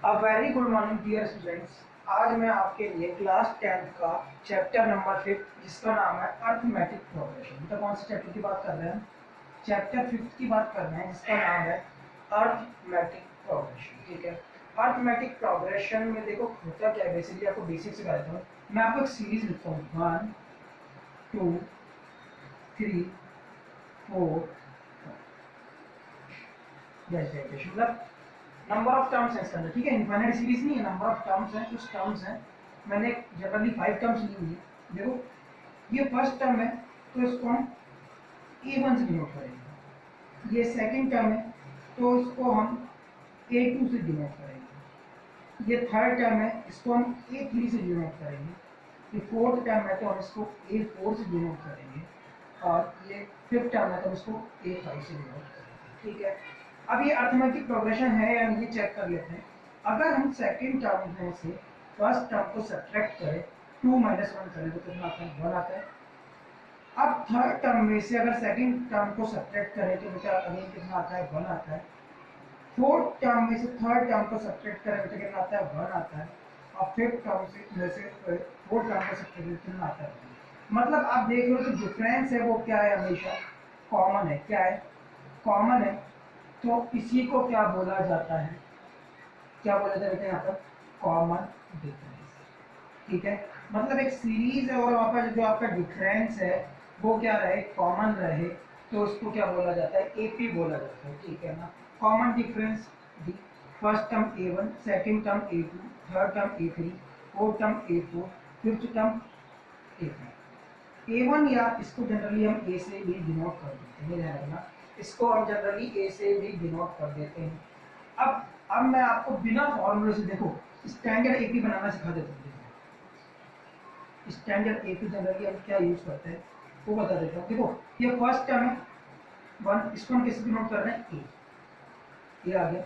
अ very good morning dear students. आज मैं आपके लिए क्लास 10th का चैप्टर नंबर 5 जिसका नाम है अर्थमेटिक प्रोग्रेशन। तो कौन से चैप्टर की बात कर रहे हैं? चैप्टर 5 की बात कर रहे हैं जिसका नाम है अर्थमेटिक प्रोग्रेशन। ठीक है, अर्थमेटिक प्रोग्रेशन में देखो होता क्या है, बेसिकली आपको बेसिक से बताता हूँ। मैं आपको एक सीरीज लिखता हूँ 1 2 3 4 जैसे मतलब नंबर ऑफ टर्म्स है इसके अंदर। ठीक है, इनफाइनाइट सीरीज नहीं है, नंबर ऑफ टर्म्स हैं, कुछ टर्म्स हैं। मैंने जनरली 5 टर्म्स ली हुई है। देखो ये फर्स्ट टर्म है तो इसको हम A1 से डिनोट करेंगे। ये सेकंड टर्म है तो इसको हम A2 से डिनोट करेंगे। ये थर्ड टर्म है इसको हम A3 से डिनोट करेंगे। ये फोर्थ टर्म है तो हम इसको A4 से डिनोट करेंगे। और ये फिफ्थ टर्म है तो हम इसको A5 से डिनोट करेंगे। ठीक है, अब ये अर्थमेटिक प्रोग्रेशन है या नहीं चेक कर लेते हैं। अगर हम सेकंड टर्म में से फर्स्ट टर्म को सब्ट्रैक्ट करें 2 - 1 करें तो कितना आता है? 1 आता है। अब थर्ड टर्म में से अगर सेकंड टर्म को सब्ट्रैक्ट करें तो बेटा अगेन कितना आता है? 1 आता है। फोर्थ टर्म में से थर्ड टर्म को सब्ट्रैक्ट करें बेटा कितना आता है? 1 आता है। और फिफ्थ टर्म से फोर्थ टर्म को सब्ट्रैक्ट करें कितना आता है? मतलब आप देख लो जो डिफरेंस है वो क्या है? हमेशा कॉमन है। क्या है? कॉमन है। तो इसी को क्या बोला जाता है? क्या बोला जाता है यहाँ पर? Common difference. ठीक है, मतलब एक सीरीज है और वहाँ पर जो आपका डिफरेंस है वो क्या रहे? कॉमन रहे, तो उसको क्या बोला जाता है? एपी बोला जाता है। ठीक है ना, common difference D. First term A1, second term A2, third term A3, fourth term A4, fifth term A5। A1 या इसको जनरली हम A से भी डिनोट कर देते हैं, ध्यान रखना, इसको हम जनरली A से भी डिनोट कर देते हैं। अब मैं आपको बिना फॉर्मूले से देखो स्टैंडर्ड एपी बनाना सिखा देता हूँ। स्टैंडर्ड एपी जनरली हम क्या यूज करते हैं वो बता देता हूँ। देखो ये फर्स्ट टर्म है 1, इसको हम किससे डिनोट कर रहे हैं? ए आ गया।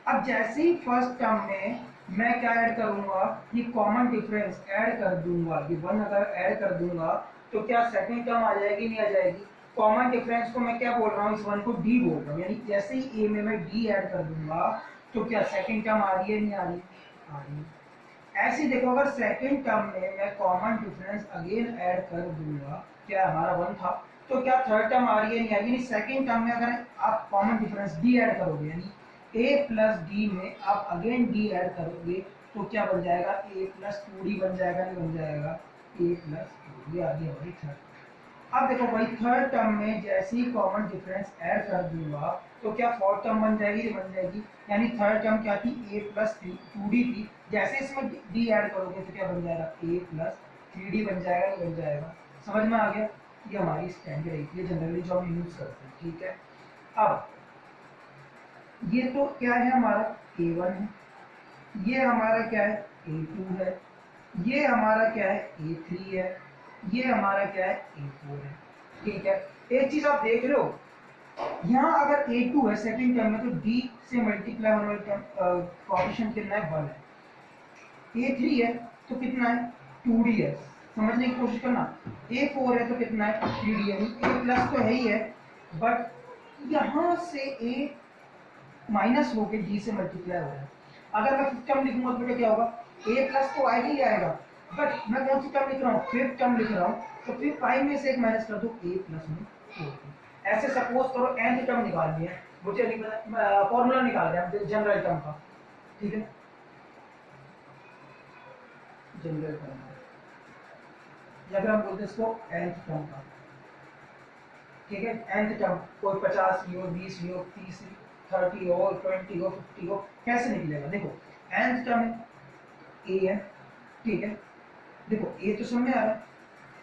अब जैसे ही फर्स्ट टर्म में मैं क्या ऐड करूंगा? ये कॉमन डिफरेंस ऐड कर दूंगा। ये 1 अगर ऐड कर दूंगा तो क्या सेकंड टर्म आ जाएगी? नहीं आ जाएगी। कॉमन डिफरेंस को मैं क्या बोल रहा हूँ? इस 1 को डी बोल रहा हूँ, यानी जैसे ही ए में मैं डी ऐड कर दूंगा तो क्या सेकंड टर्म आ रही है? नहीं आ रही? आ रही है। ऐसे ही देखो अगर सेकंड टर्म में मैं कॉमन डिफरेंस अगेन ऐड कर दूंगा, क्या हमारा 1 था, तो क्या थर्ड टर्म आ रही है? नहीं आ रही। यानी सेकंड टर्म में अगर आप कॉमन डिफरेंस डी ऐड करोगे, यानी a प्लस डी में आप अगेन डी ऐड करोगे तो क्या बन जाएगा? a प्लस 2d बन जाएगा। नहीं बन जाएगा? a प्लस 2d आ गया भाई थर्ड। अब देखो भाई थर्ड टर्म में जैसे ही कॉमन डिफरेंस ऐड कर दूंगा तो क्या फोर्थ टर्म बन जाएगी? बन जाएगी। यानी थर्ड टर्म क्या थी? a प्लस 2d थी। जैसे इसमें d ऐड करोगे तो क्या बन जाएगा? a प्लस 3d बन जाएगा। नहीं बन जाएगा? समझ में आ गया? ये हमारी स्टैंडर्ड है, ये जनरली जो हम यूज करते हैं। ठीक है, अब ये तो क्या है? हमारा A1 है, ये हमारा क्या है? A2 है, ये हमारा क्या है? A3 है, ये हमारा क्या है? A4 है। ठीक है, एक चीज आप देख रहे हो, यहाँ अगर A2 है सेकंड टर्म में तो D से मल्टीप्लाई होने वाले टर्म कोएफिशिएंट कितना है? 1 है। A3 है तो कितना है? 2D है। समझने की कोशिश करना। A4 है तो कितना है? 3D है। A प्लस तो है ही है, बट यहाँ से A माइनस होके डी से मल्टीप्लाई हो रहा है। अगर मैं फिफ्थ टर्म लिखूंगा तो क्या होगा? ए प्लस तो आएगा ही आएगा, बट मैं कौन सी टर्म लिख रहा हूँ? फिफ्थ टर्म लिख रहा हूँ, तो फिर 5 में से एक माइनस कर दो, ए प्लस में 4। ऐसे सपोज करो nth टर्म निकालनी है मुझे, फॉर्मूला निकाल रहे हैं जनरल टर्म का। ठीक है, जनरल टर्म या फिर हम बोलते हैं इसको nth टर्म का। ठीक है, nth टर्म कोई 50 हो, 20 हो, 30 30 हो, 20 हो, 50 हो, कैसे निकलेगा? देखो nth टर्म a है। ठीक है, देखो a तो समझ में आ रहा है।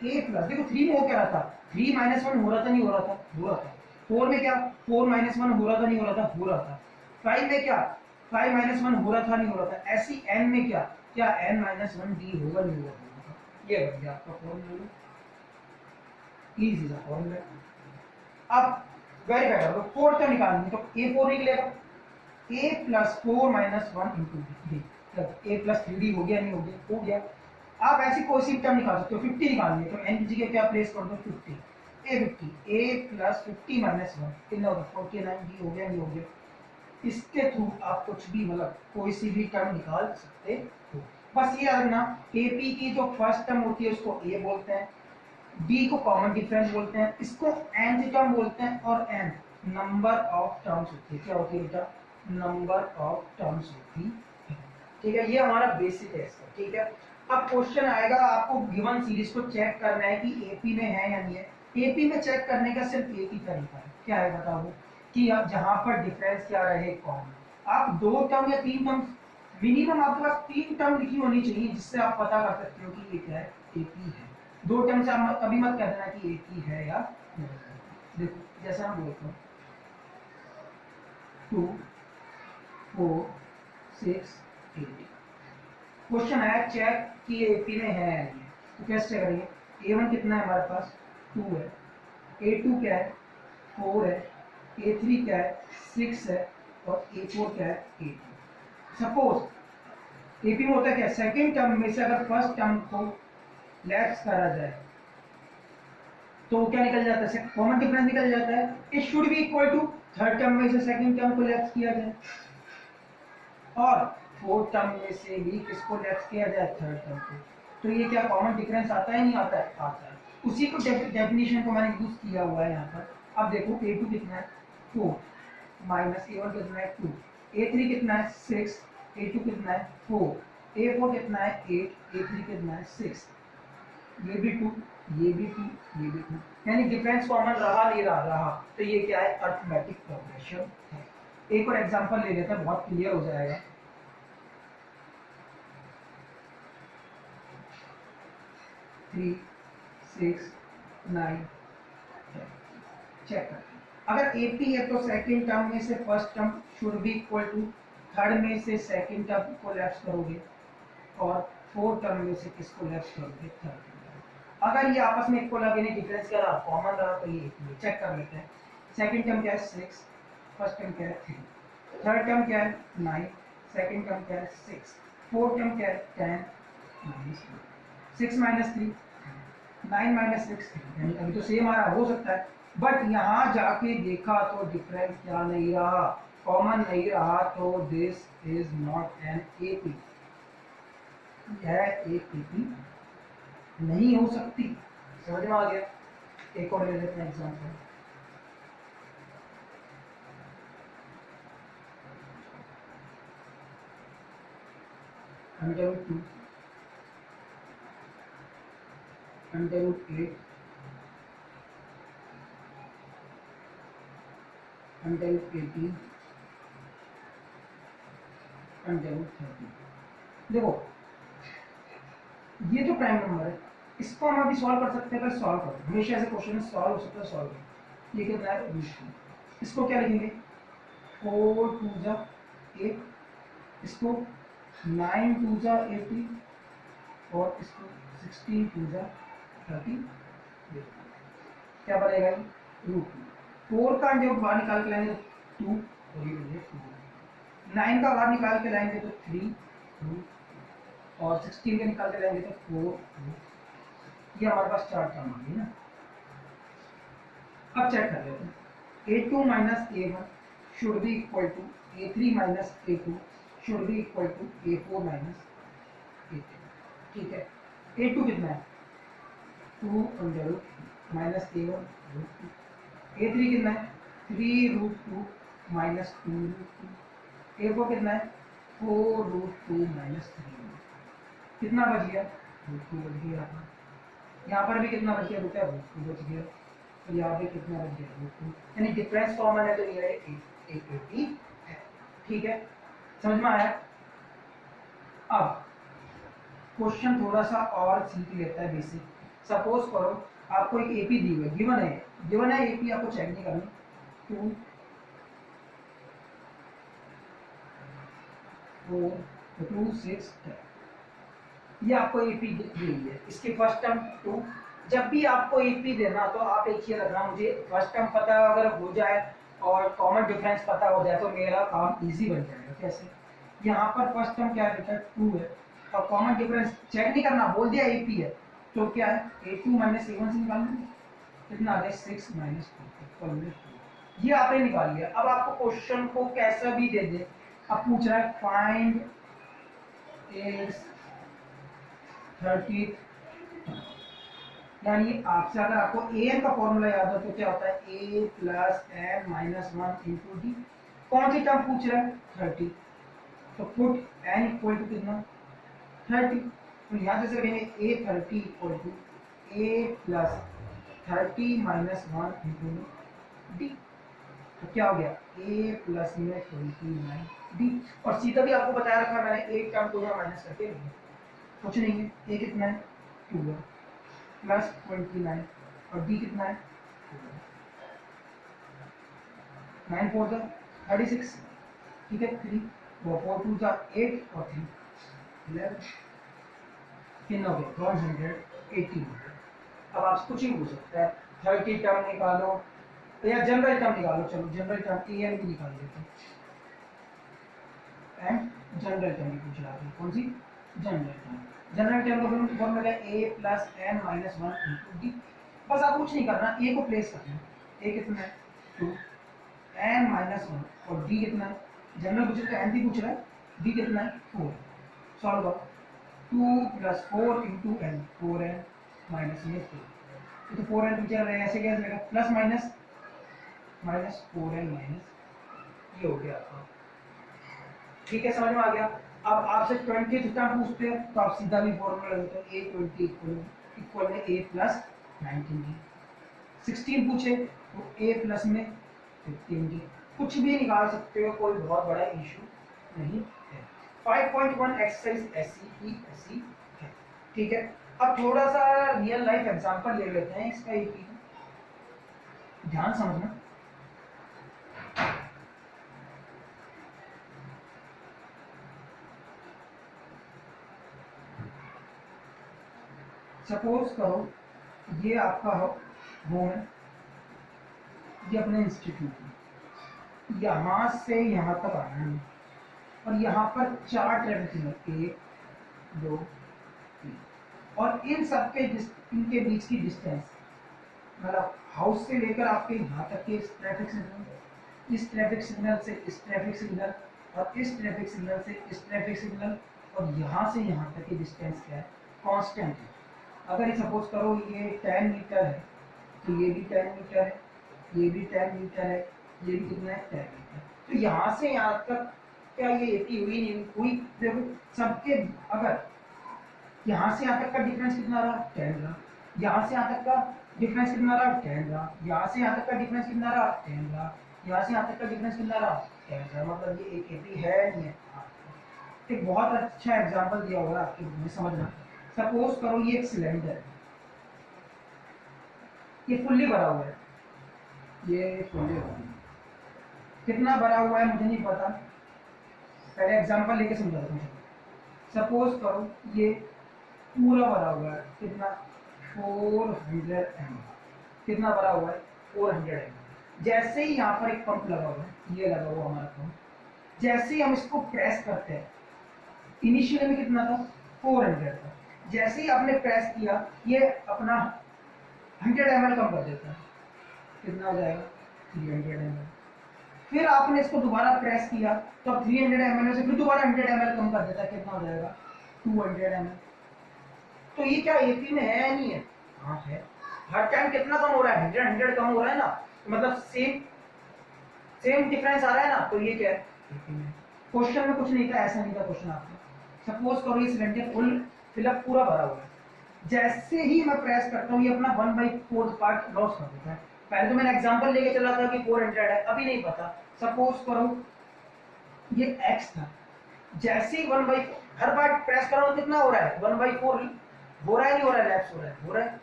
a प्लस देखो 3 में हो क्या रहा था? 3 - 1 हो रहा था? नहीं हो रहा था? हो रहा था। 4 में क्या? 4 - 1 हो रहा था? नहीं हो रहा था? हो रहा था। 5 में क्या? 5 - 1 हो रहा था? नहीं हो रहा था? ऐसी n में क्या? क्या n - 1 d होगा? नहीं होगा? ये बन गया आपका फॉर्मूला। इजी सा फॉर्मूला। अब वेरीफाई करो, फोर्थ टर्म निकालनी तो A4 निकलेगा। A plus 4 minus 1 into D, A plus 3D हो गया? नहीं हो गया? हो गया। आप ऐसी कोई सी टर्म निकाल सकते हो। 50 निकालनी है तो n की जगह क्या प्लेस कर दो? 50। A 50, A प्लस 50 माइनस 1 कितना होगा? 49 डी हो गया? नहीं हो गया? इसके थ्रू आप कुछ भी मतलब कोई सी भी टर्म निकाल सकते हो। बस ये याद रखना, एपी की जो फर्स्ट टर्म होती है उसको ए बोलते हैं, डी को कॉमन डिफरेंस बोलते हैं, इसको एन टर्म बोलते हैं, और एन नंबर ऑफ टर्म्स होती है। क्या होती है बेटा? नंबर ऑफ टर्म्स होती है। ठीक है, ये हमारा बेसिक है इसका। ठीक है, अब क्वेश्चन आएगा, आपको गिवन सीरीज को चेक करना है कि एपी में है या नहीं है। एपी में चेक करने का सिर्फ एक ही तरीका है, क्या है बताओ? कि आप जहां पर डिफरेंस क्या रहे कॉमन, आप 2 टर्म या 3 टर्म, मिनिमम आपके पास 3 टर्म लिखी होनी चाहिए जिससे आप पता कर सकते हो कि ये क्या है, एपी है। 2 टर्म से आप कभी मत कह देना कि एपी है या नहीं है। देखो जैसा हम बोलते हैं 2 4 6 8, क्वेश्चन आया चेक कि एपी में है या नहीं है, तो कैसे चेक करेंगे? A1 कितना है हमारे पास? 2 है, A2 क्या है? 4 है, A3 क्या है? 6 है, और A4 क्या है? 8 है। सपोज एपी में होता है क्या, सेकंड टर्म में से अगर फर्स्ट टर्म को लेफ्ट करा जाए तो क्या निकल जाता है? कॉमन डिफरेंस निकल जाता है। It should be equal to third term में से सेकंड टर्म को लेफ्ट किया जाए, और फोर्थ टर्म में से भी किसको लेफ्ट किया जाए? थर्ड टर्म को। तो ये क्या कॉमन डिफरेंस आता है? नहीं आता है? आता है। उसी को डेफिनेशन को मैंने यूज किया हुआ है यहाँ पर। अब देखो A2 कितना है? 4 माइनस A1 कितना है? 2, A3 कितना है? 6, A2 कितना है? 4, A4 कितना है? 8, A3 कितना है? 6, ये भी 2, ये भी 2, ये भी 2, यानी डिफरेंस कॉमन रहा नहीं रहा। तो ये क्या है? अरिथमेटिक प्रोग्रेशन है। एक और एग्जांपल ले लेते हैं, बहुत क्लियर हो जाएगा। थ्री 6 9 चेक करते हैं। अगर एपी है तो सेकंड टर्म में से first term should be equal to third में से सेकंड टर्म को लेफ्ट करोगे, और फोर्थ टर्म में से किसको लेफ्ट करोगे? Third term. अगर ये आपस में इक्वल लगे, नहीं डिफरेंस क्या रहा? कॉमन रहा, तो ये चेक कर लेते हैं। सेकंड टर्म क्या है? 6, फर्स्ट टर्म क्या है? 3, थर्ड टर्म क्या है? 9, सेकंड टर्म क्या है? 6, फोर्थ टर्म क्या है? 10 माइनस 6 माइनस 3 9 माइनस 6, यानी अभी तो सेम आ रहा हो सकता है, बट यहाँ जाके देखा तो डिफरेंस क्या नहीं रहा? कॉमन नहीं रहा, तो this is not an AP. यह एक एपी नहीं हो सकती। समझ में आ गया? एक और ले लेते हैं example. Under root 2 under root 8 under root 18 under root 13। देखो ये तो प्राइम नंबर है, इसको हम अभी सॉल्व कर सकते हैं। अगर सॉल्व करो, हमेशा ऐसे क्वेश्चन सॉल्व हो सकता है, सॉल्व करो। ये कितना है? रूट 2। इसको क्या लिखेंगे? 4 2 जा 8, इसको 9 2 जा 80, और इसको 16 2 जा 30। क्या बनेगा? रूट 2। 4 का जब बाहर निकाल के लाएंगे तो 2, और ये बनेगा 2। 9 का बाहर निकाल के लाएंगे तो 3, 2, और 16 के निकाल के लाएंगे तो 4, 2। ये हमारे पास 4 टर्म आ गई ना। अब चेक कर लेते हैं। A2 minus A1 should be equal to A3 minus A2 should be equal to A4 minus A3। ठीक है, A2 कितना है? 2 under root minus A1 root 2। A3 कितना है? 3 रूट 2 माइनस 2 रूट 2। A4 कितना है? 4 रूट 2 माइनस 3। कितना बच गया? रूट 2 बच गया। यहाँ पर भी कितना बच गया बेटा? रूट 2 बच गया। तो यहाँ पे कितना बच गया? रूट 2। यानी डिफरेंस कॉमन है, तो ये एक एपी है। ठीक है, समझ में आया? अब क्वेश्चन थोड़ा सा और सीख लेता है बेसिक। सपोज करो आपको एक एपी दी हुई है, गिवन है एपी, आपको चेक नहीं करनी। 2 4 2 6 10, ये आपको एपी दी हुई है। इसके फर्स्ट टर्म 2। जब भी आपको एपी देना तो आप एक ही रखना, मुझे फर्स्ट टर्म पता अगर हो जाए और कॉमन डिफरेंस पता हो जाए तो मेरा काम इजी बन जाएगा। कैसे? यहाँ पर फर्स्ट टर्म क्या है बेटा? 2 है, और कॉमन डिफरेंस चेक नहीं करना, बोल दिया एपी है, तो क्या है? A2 माइनस A1 से निकालना। कितना आ गया? 6 माइनस 2 इक्वल में 2। ये आपने निकाल लिया। अब आपको क्वेश्चन को कैसा भी दे दे, अब पूछ रहा है फाइंड एज 30, यानी आपसे अगर आपको an का फॉर्मूला याद हो तो क्या होता है a plus n minus 1 into D. कौन सी टर्म पूछ रहा है 30, तो पुट n इक्वल टू कितना 30, तो यहाँ से कहेंगे a30 equal to a plus 30 minus 1 into D, तो क्या हो गया a प्लस में 29 डी। और सीधा भी आपको बताया रखा मैंने, एक टर्म को यहाँ माइनस करके लिया, कुछ नहीं है, a कितना है 2 है प्लस 29 और डी कितना है 9 4 जा 36, ठीक है 3 4 2 जा 8 और 3 11, कितना हो गया 180। अब आप कुछ ही पूछ सकते हैं, 30 टर्म निकालो या जनरल टर्म निकालो, चलो जनरल टर्म एन भी निकाल देते हैं, एंड जनरल टर्म भी पूछ रहा है, कौन सी जनरल टर्म। जनरल टर्म का फॉर्मूला है a plus n minus 1 into D. बस आप कुछ नहीं करना, a को प्लेस करना, a कितना है 2 n माइनस 1 और d कितना है, जनरल पूछ रहा है n भी पूछ रहा है, d कितना है 4, सॉल्व करो 2 plus 4 into n 4n minus में 4, तो 4n पूछ रहा है, ऐसे क्या जाएगा plus minus minus 4n minus, ये हो गया आपका, ठीक है समझ में आ गया। अब आपसे 20 टर्म पूछते हैं तो आप सीधा भी फॉर्मूला लगाते हो a20 इक्वल है a प्लस 19d। 16 पूछे तो a प्लस में 15d, कुछ भी निकाल सकते हो, कोई बहुत बड़ा इशू नहीं है। 5.1 एक्सरसाइज ऐसी है, ठीक है। अब थोड़ा सा रियल लाइफ एग्जांपल ले लेते हैं इसका, एक ध्यान समझना। सपोज करो ये आपका होम है, ये अपने इंस्टीट्यूट है, यहाँ से यहाँ तक आना है और यहाँ पर 4 ट्रैफिक सिग्नल 1 2 3, और इन सब के इनके बीच की डिस्टेंस, मतलब हाउस से लेकर आपके यहाँ तक के ट्रैफिक सिग्नल, इस ट्रैफिक सिग्नल से इस ट्रैफिक सिग्नल और इस ट्रैफिक सिग्नल से इस ट्रैफिक सिग्नल, और यहाँ से यहाँ तक की डिस्टेंस क्या है कांस्टेंट है। अगर ये सपोज करो ये 10 मीटर है तो ये भी 10 मीटर है, ये भी 10 मीटर है, ये भी कितना है 10 मीटर, तो यहाँ से यहाँ तक क्या ये 80 हुई नहीं हुई, देखो सबके अगर यहाँ से यहाँ तक का डिफरेंस कितना रहा 10 रहा, यहाँ से यहाँ तक का डिफरेंस कितना रहा 10 रहा, यहाँ से यहाँ तक का डिफरेंस कितना रहा 10 रहा, यहाँ से यहाँ तक का डिफरेंस कितना रहा 10 रहा, मतलब ये एक 80 है नहीं है। एक बहुत अच्छा एग्जाम्पल दिया हुआ है आपके बुक में, समझना। सपोज करो ये एक सिलेंडर है, ये फुल्ली भरा हुआ है, ये फुल्ली भरा है, कितना भरा हुआ है मुझे नहीं पता, पहले एग्जांपल लेके समझाता हूँ। सपोज करो ये पूरा भरा हुआ है, कितना 400 ml, कितना भरा हुआ है 400 ml। जैसे ही यहाँ पर एक पंप लगा हुआ है, ये लगा हुआ हमारा पंप, जैसे ही हम इसको प्रेस करते हैं, इनिशियली में कितना था 400 था, जैसे ही आपने प्रेस किया ये अपना 100 ml कम कर देता है, कितना हो जाएगा 300 ml। फिर आपने इसको दोबारा प्रेस किया तो अब 300 ml से फिर दोबारा 100 ml कम कर देता है, कितना हो जाएगा 200 ml। तो ये क्या एपी में है या नहीं है? हाँ है, हर टाइम कितना कम हो रहा है 100 कम हो रहा है ना, तो मतलब सेम डिफरेंस आ रहा है ना, तो ये क्या है एपी में। क्वेश्चन में कुछ नहीं था, ऐसा नहीं था क्वेश्चन आपका। सपोज करो ये सिलेंडर फुल फिलअप पूरा भरा हुआ है, जैसे ही मैं प्रेस करता हूँ ये अपना 1/4 पार्ट लॉस कर देता है। पहले तो मैंने एग्जांपल लेके चला था कि 400 है, अभी नहीं पता। सपोज करो ये x था, जैसे ही 1/4 हर बार प्रेस कर रहा हूँ कितना हो रहा है 1/4 हो रहा है, नहीं हो रहा है, लैप्स हो रहा है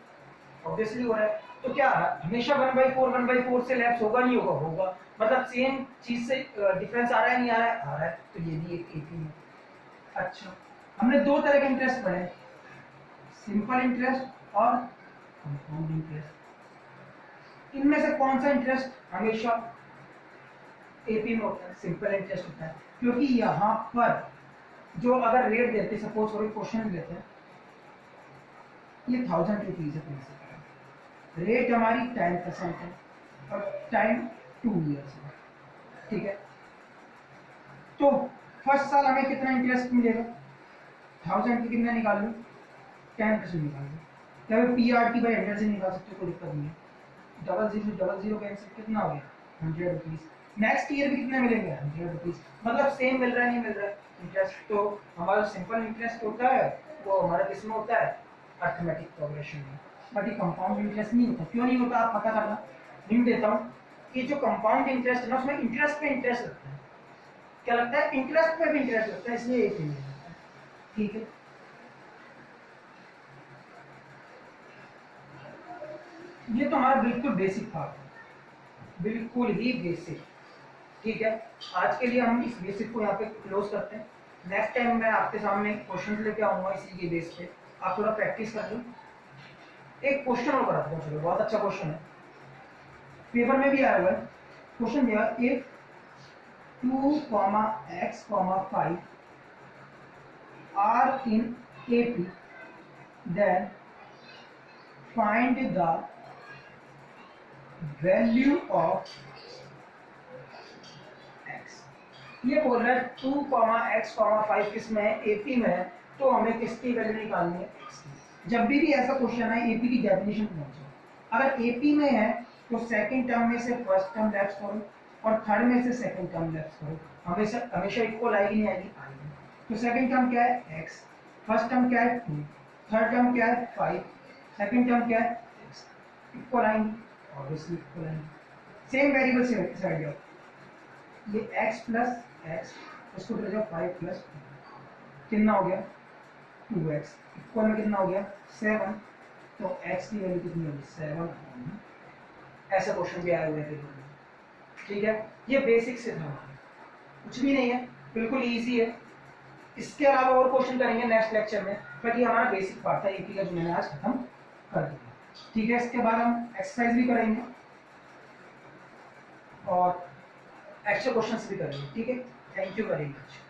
ऑब्वियसली हो रहा है। तो क्या हमेशा 1/4 से लैप्स होगा नहीं होगा, होगा, मतलब सेम चीज से डिफरेंस आ रहा है नहीं आ रहा है, आ रहा है, तो ये भी एक एपी है। अच्छा, हमने दो तरह के इंटरेस्ट पढ़े, सिंपल इंटरेस्ट और कंपाउंड इंटरेस्ट। इनमें से कौन सा इंटरेस्ट हमेशा एपी में होता है? सिंपल इंटरेस्ट होता है, क्योंकि यहाँ पर जो अगर रेट देते, सपोज करो क्वेश्चन लेते हैं, ये 1000 रुपीज है प्रिंसिपल, रेट हमारी 10% है और टाइम 2 ईयर्स में, ठीक है। तो फर्स्ट साल हमें कितना इंटरेस्ट मिलेगा, 1000 की कितना निकाल लो, 10% निकाल लो, या फिर PRT बाई 100 से निकाल सकते हो, कोई दिक्कत नहीं है। 0000 कैंसिल, कितना हो गया 100 रुपीज। नेक्स्ट ईयर भी कितने मिलेंगे 100 रुपीज, मतलब सेम मिल रहा है नहीं मिल रहा है इंटरेस्ट। तो हमारा सिंपल इंटरेस्ट होता है वो हमारा किसमें होता है, अर्थमेटिक प्रोग्रेशन में, बट ये कंपाउंड इंटरेस्ट नहीं होता। क्यों नहीं होता आप पता करना, हिंट देता हूँ। ये जो कंपाउंड इंटरेस्ट है ना उसमें इंटरेस्ट पे इंटरेस्ट लगता है, क्या लगता है, इंटरेस्ट पे भी इंटरेस्ट लगता है, इसलिए एक नहीं लगता है, ठीक है। ये तो हमारा बिल्कुल बेसिक पार्ट है, बिल्कुल ही बेसिक, ठीक है। आज के लिए हम इस बेसिक को यहाँ पे क्लोज करते हैं। नेक्स्ट टाइम मैं आपके सामने क्वेश्चन लेके आऊंगा इसी के बेस पे, आप थोड़ा प्रैक्टिस कर लो। एक क्वेश्चन और कराता हूँ, चलो बहुत अच्छा क्वेश्चन है, पेपर में भी आया हुआ है। क्वेश्चन दिया if 2,x,5 are in AP, then find the value of x। ये बोल रहा है 2,x,5 किस में है, AP में है, तो हमें किसकी वैल्यू निकालनी है, x की। जब भी ऐसा क्वेश्चन है AP की डेफिनेशन पहुंचो, अगर AP में है तो सेकंड टर्म में से फर्स्ट टर्म लेफ्ट करो और थर्ड में से सेकंड टर्म लेफ्ट करो, हमेशा हमेशा इक्वल आएगी नहीं आएगी, आएगी। तो सेकंड टर्म क्या है x, फर्स्ट टर्म क्या है 2, थर्ड टर्म क्या है 5, सेकंड टर्म क्या है x, इक्वल आएंगी, ऑब्वियसली इक्वल आएंगी। सेम वेरिएबल से साइड जाओ, ये x प्लस x, इसको ले जाओ 5 प्लस 2, कितना हो गया 2x, इक्वल में कितना हो गया 7, तो x की वैल्यू कितनी होगी 7। ऐसा क्वेश्चन भी आया हुआ है, ठीक है। ये बेसिक से था, कुछ भी नहीं है, बिल्कुल इजी है। इसके अलावा और क्वेश्चन करेंगे नेक्स्ट लेक्चर में, बट ये हमारा बेसिक पार्ट था एपी का जो मैंने आज खत्म कर दिया, ठीक है। इसके बाद हम एक्सरसाइज भी करेंगे और एक्स्ट्रा क्वेश्चंस भी करेंगे, ठीक है। Thank you very much.